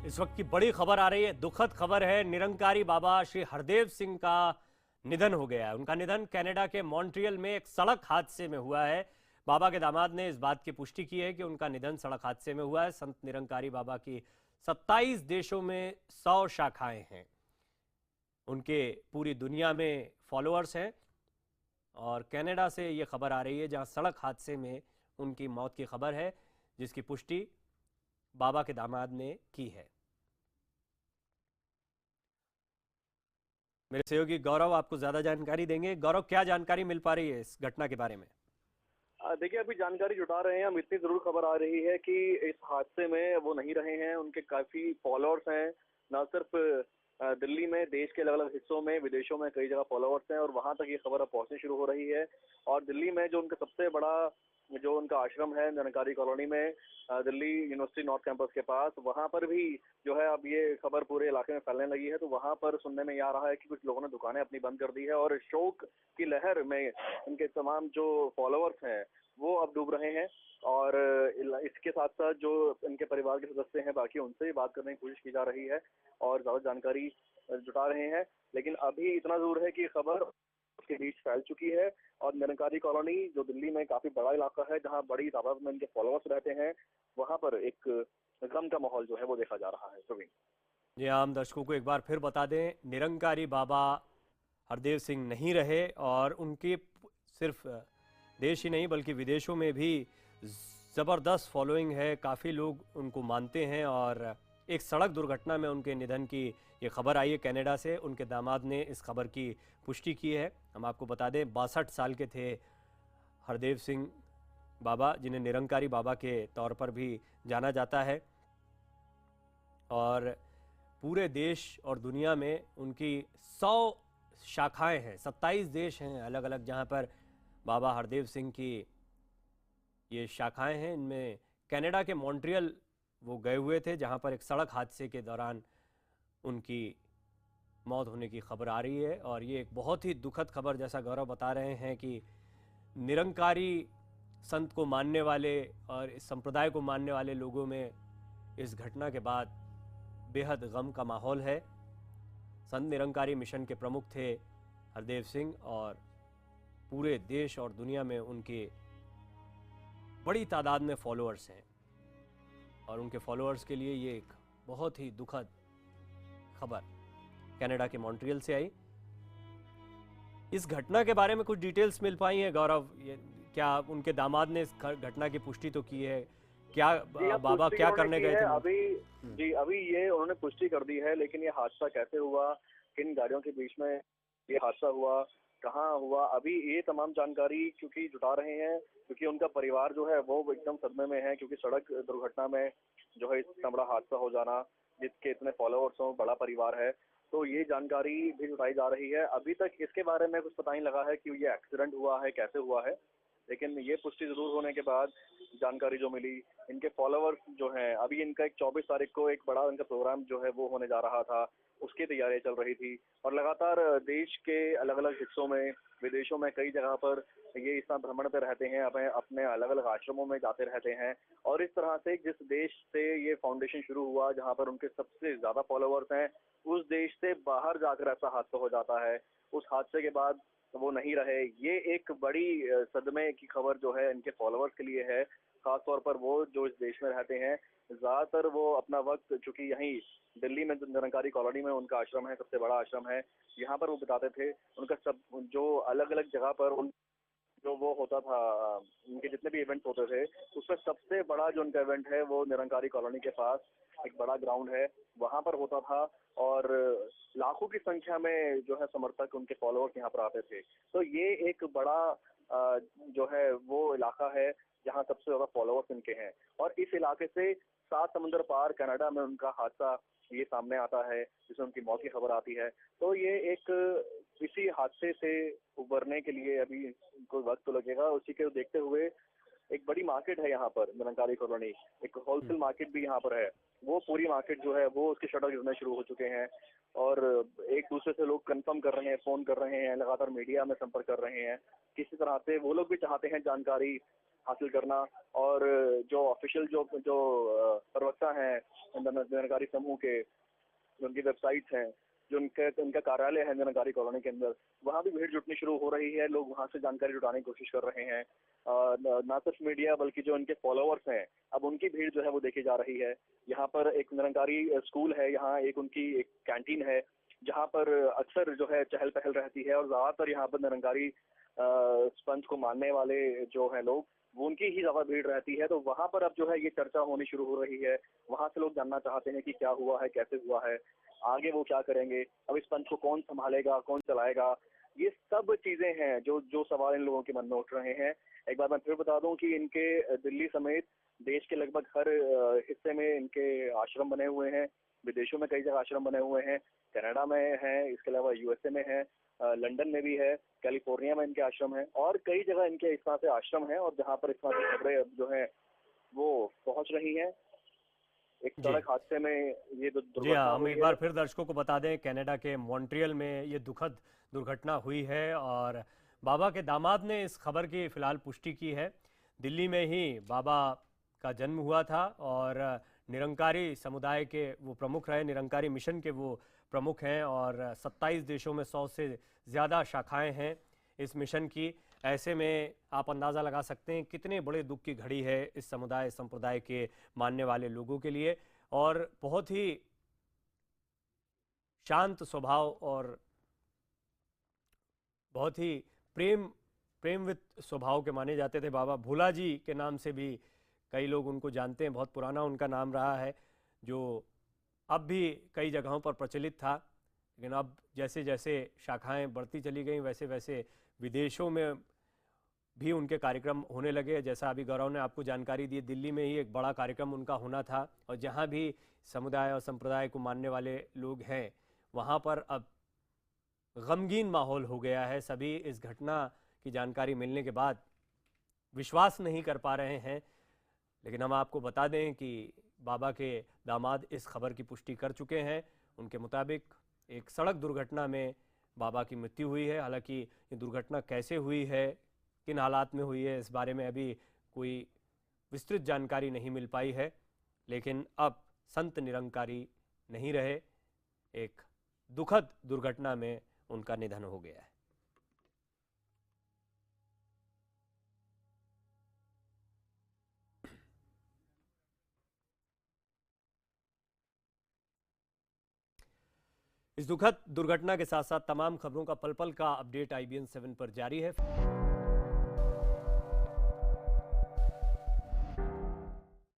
इस वक्त की बड़ी खबर आ रही है, दुखद खबर है। निरंकारी बाबा श्री हरदेव सिंह का निधन हो गया है। उनका निधन कनाडा के मॉन्ट्रियल में एक सड़क हादसे में हुआ है। बाबा के दामाद ने इस बात की पुष्टि की है कि उनका निधन सड़क हादसे में हुआ है। संत निरंकारी बाबा की 27 देशों में 100 शाखाएं हैं। उनके पूरी दुनिया में फॉलोअर्स हैं और कनाडा से ये खबर आ रही है जहां सड़क हादसे में उनकी मौत की खबर है, जिसकी पुष्टि बाबा के दामाद ने की है। मेरे सहयोगी गौरव आपको ज्यादा जानकारी देंगे। गौरव, क्या जानकारी मिल पा रही है इस घटना के बारे में? देखिए, अभी जानकारी जुटा रहे हैं हम। इतनी जरूर खबर आ रही है कि इस हादसे में वो नहीं रहे हैं। उनके काफी फॉलोअर्स हैं, ना सिर्फ दिल्ली में, देश के अलग अलग हिस्सों में, विदेशों में कई जगह फॉलोअर्स हैं और वहां तक ये खबर अब पहुंचनी शुरू हो रही है। और दिल्ली में जो उनका सबसे बड़ा जो उनका आश्रम है निरंकारी कॉलोनी में, दिल्ली यूनिवर्सिटी नॉर्थ कैंपस के पास, वहां पर भी जो है अब ये खबर पूरे इलाके में फैलने लगी है। तो वहां पर सुनने में ये आ रहा है कि कुछ लोगों ने दुकानें अपनी बंद कर दी है और शोक की लहर में इनके तमाम जो फॉलोअर्स हैं वो अब डूब रहे हैं। और इसके साथ साथ जो इनके परिवार के सदस्य हैं बाकी, उनसे भी बात करने की कोशिश की जा रही है और ज्यादा जानकारी जुटा रहे हैं। लेकिन अभी इतना जरूर है कि खबर उसके बीच फैल चुकी है और निरंकारी कॉलोनी जो दिल्ली में काफी बड़ा इलाका है, जहां बड़ी तादाद में इनके फॉलोअर्स रहते हैं, वहां पर एक गम का माहौल जो है वो देखा जा रहा है। प्रवीण जी, आम दर्शकों को एक बार फिर बता दें, निरंकारी बाबा हरदेव सिंह नहीं रहे और उनकी सिर्फ देश ही नहीं बल्कि विदेशों में भी ज़बरदस्त फॉलोइंग है। काफ़ी लोग उनको मानते हैं और एक सड़क दुर्घटना में उनके निधन की ये खबर आई है कनाडा से। उनके दामाद ने इस खबर की पुष्टि की है। हम आपको बता दें, 62 साल के थे हरदेव सिंह बाबा, जिन्हें निरंकारी बाबा के तौर पर भी जाना जाता है। और पूरे देश और दुनिया में उनकी 100 शाखाएं हैं, 27 देश हैं अलग अलग जहां पर बाबा हरदेव सिंह की ये शाखाएं हैं। इनमें कनाडा के मॉन्ट्रियल वो गए हुए थे जहां पर एक सड़क हादसे के दौरान उनकी मौत होने की खबर आ रही है। और ये एक बहुत ही दुखद खबर, जैसा गौरव बता रहे हैं, कि निरंकारी संत को मानने वाले और इस संप्रदाय को मानने वाले लोगों में इस घटना के बाद बेहद गम का माहौल है। संत निरंकारी मिशन के प्रमुख थे हरदेव सिंह और पूरे देश और दुनिया में उनके बड़ी तादाद में फॉलोअर्स हैं और उनके फॉलोअर्स के लिए ये एक बहुत ही दुखद खबर कनाडा के मॉन्ट्रियल से आई। इस घटना के बारे में कुछ डिटेल्स मिल पाई हैं गौरव? क्या उनके दामाद ने इस घटना की पुष्टि तो की है? क्या जी, अब बाबा पुष्टि क्या उन्होंने करने की गए है थे अभी। हम्म। जी, अभी ये उन्होंने पुष्टि कर दी है, लेकिन ये हादसा कैसे हुआ, किन गाड़ियों के बीच में ये हादसा हुआ, कहाँ हुआ, अभी ये तमाम जानकारी क्योंकि जुटा रहे हैं। क्योंकि उनका परिवार जो है वो एकदम सदमे में है, क्योंकि सड़क दुर्घटना में जो है इतना बड़ा हादसा हो जाना, जिसके इतने फॉलोअर्स हो, बड़ा परिवार है, तो ये जानकारी भी जुटाई जा रही है। अभी तक इसके बारे में कुछ पता नहीं लगा है कि ये एक्सीडेंट हुआ है, कैसे हुआ है, लेकिन ये पुष्टि जरूर होने के बाद जानकारी जो मिली, इनके फॉलोअर्स जो हैं, अभी इनका एक 24 तारीख को एक बड़ा इनका प्रोग्राम जो है वो होने जा रहा था, उसकी तैयारियां चल रही थी और लगातार देश के अलग अलग हिस्सों में, विदेशों में कई जगह पर ये इस तरह भ्रमण पे रहते हैं, अपने अपने अलग अलग आश्रमों में जाते रहते हैं। और इस तरह से जिस देश से ये फाउंडेशन शुरू हुआ, जहाँ पर उनके सबसे ज्यादा फॉलोअर्स हैं, उस देश से बाहर जाकर ऐसा हादसा हो जाता है। उस हादसे के बाद वो नहीं रहे, ये एक बड़ी सदमे की खबर जो है इनके फॉलोअर्स के लिए है। खासतौर पर वो जो इस देश में रहते हैं, ज्यादातर वो अपना वक्त, चूंकि यहीं दिल्ली में जो निरंकारी कॉलोनी में उनका आश्रम है, सबसे बड़ा आश्रम है, यहाँ पर वो बिताते थे। उनका सब जो अलग अलग जगह पर उन जो वो होता था, उनके जितने भी इवेंट्स होते थे, उसमें सबसे बड़ा जो उनका इवेंट है वो निरंकारी कॉलोनी के पास एक बड़ा ग्राउंड है, वहां पर होता था। और लाखों की संख्या में जो है समर्थक, उनके फॉलोअर्स यहाँ पर आते थे। तो ये एक बड़ा जो है वो इलाका है जहाँ सबसे ज्यादा फॉलोअर्स इनके हैं। और इस इलाके से 7 समुंदर पार कनाडा में उनका हादसा ये सामने आता है, जिसमें उनकी मौत की खबर आती है। तो ये एक इसी हादसे से उबरने के लिए अभी कोई वक्त तो लगेगा। उसी के देखते हुए एक बड़ी मार्केट है यहाँ पर निरंकारी कॉलोनी, एक होलसेल मार्केट भी यहाँ पर है। वो पूरी मार्केट जो है वो उसके शटर गिरने शुरू हो चुके हैं और एक दूसरे से लोग कंफर्म कर रहे हैं, फोन कर रहे हैं, लगातार मीडिया में संपर्क कर रहे हैं। किसी तरह से वो लोग भी चाहते हैं जानकारी हासिल करना और जो ऑफिशियल जो जो प्रवक्ता हैं निरंकारी समूह के, जो उनकी वेबसाइट्स हैं, जो उनका कार्यालय है निरंकारी कॉलोनी के अंदर, वहाँ भी भीड़ जुटनी शुरू हो रही है। लोग वहाँ से जानकारी जुटाने की कोशिश कर रहे हैं। ना सिर्फ मीडिया बल्कि जो उनके फॉलोअर्स हैं, अब उनकी भीड़ जो है वो देखी जा रही है। यहाँ पर एक निरंकारी स्कूल है, यहाँ एक उनकी एक कैंटीन है, जहाँ पर अक्सर जो है चहल पहल रहती है और ज्यादातर यहाँ पर निरंकारी पंथ को मानने वाले जो है लोग, वो उनकी ही ज्यादा भीड़ रहती है। तो वहां पर अब जो है ये चर्चा होनी शुरू हो रही है। वहां से लोग जानना चाहते हैं कि क्या हुआ है, कैसे हुआ है, आगे वो क्या करेंगे, अब इस पंथ को कौन संभालेगा, कौन चलाएगा। ये सब चीजें हैं जो जो सवाल इन लोगों के मन में उठ रहे हैं। एक बार मैं फिर बता दूं कि इनके दिल्ली समेत देश के लगभग हर हिस्से में इनके आश्रम बने हुए हैं। विदेशों में कई जगह आश्रम बने हुए हैं, कनाडा में है, इसके अलावा यूएसए में है, लंदन में भी है, कैलिफोर्निया में इनके आश्रम है और कई जगह इनके इस तरह से आश्रम है और जहाँ पर इस तरह की खबरें जो है वो पहुंच रही हैं। एक जी सड़क हादसे में ये जी दुर्घटना हाँ, हम हुई एक है। बार फिर दर्शकों को बता दें, कनाडा के मॉन्ट्रियल में ये दुखद दुर्घटना हुई है और बाबा के दामाद ने इस खबर की फिलहाल पुष्टि की है। दिल्ली में ही बाबा का जन्म हुआ था और निरंकारी समुदाय के वो प्रमुख रहे, निरंकारी मिशन के वो प्रमुख हैं और 27 देशों में 100 से ज़्यादा शाखाएं हैं इस मिशन की। ऐसे में आप अंदाज़ा लगा सकते हैं कितने बड़े दुख की घड़ी है इस समुदाय संप्रदाय के मानने वाले लोगों के लिए। और बहुत ही शांत स्वभाव और बहुत ही प्रेमवित स्वभाव के माने जाते थे बाबा। भोला जी के नाम से भी कई लोग उनको जानते हैं, बहुत पुराना उनका नाम रहा है, जो अब भी कई जगहों पर प्रचलित था। लेकिन अब जैसे जैसे शाखाएं बढ़ती चली गई वैसे वैसे विदेशों में भी उनके कार्यक्रम होने लगे। जैसा अभी गौरव ने आपको जानकारी दी, दिल्ली में ही एक बड़ा कार्यक्रम उनका होना था और जहाँ भी समुदाय और संप्रदाय को मानने वाले लोग हैं वहाँ पर अब गमगीन माहौल हो गया है। सभी इस घटना की जानकारी मिलने के बाद विश्वास नहीं कर पा रहे हैं। लेकिन हम आपको बता दें कि बाबा के दामाद इस खबर की पुष्टि कर चुके हैं। उनके मुताबिक एक सड़क दुर्घटना में बाबा की मृत्यु हुई है। हालांकि ये दुर्घटना कैसे हुई है, किन हालात में हुई है, इस बारे में अभी कोई विस्तृत जानकारी नहीं मिल पाई है। लेकिन अब संत निरंकारी नहीं रहे, एक दुखद दुर्घटना में उनका निधन हो गया है। इस दुखद दुर्घटना के साथ साथ तमाम खबरों का पल पल का अपडेट IBN 7 पर जारी है।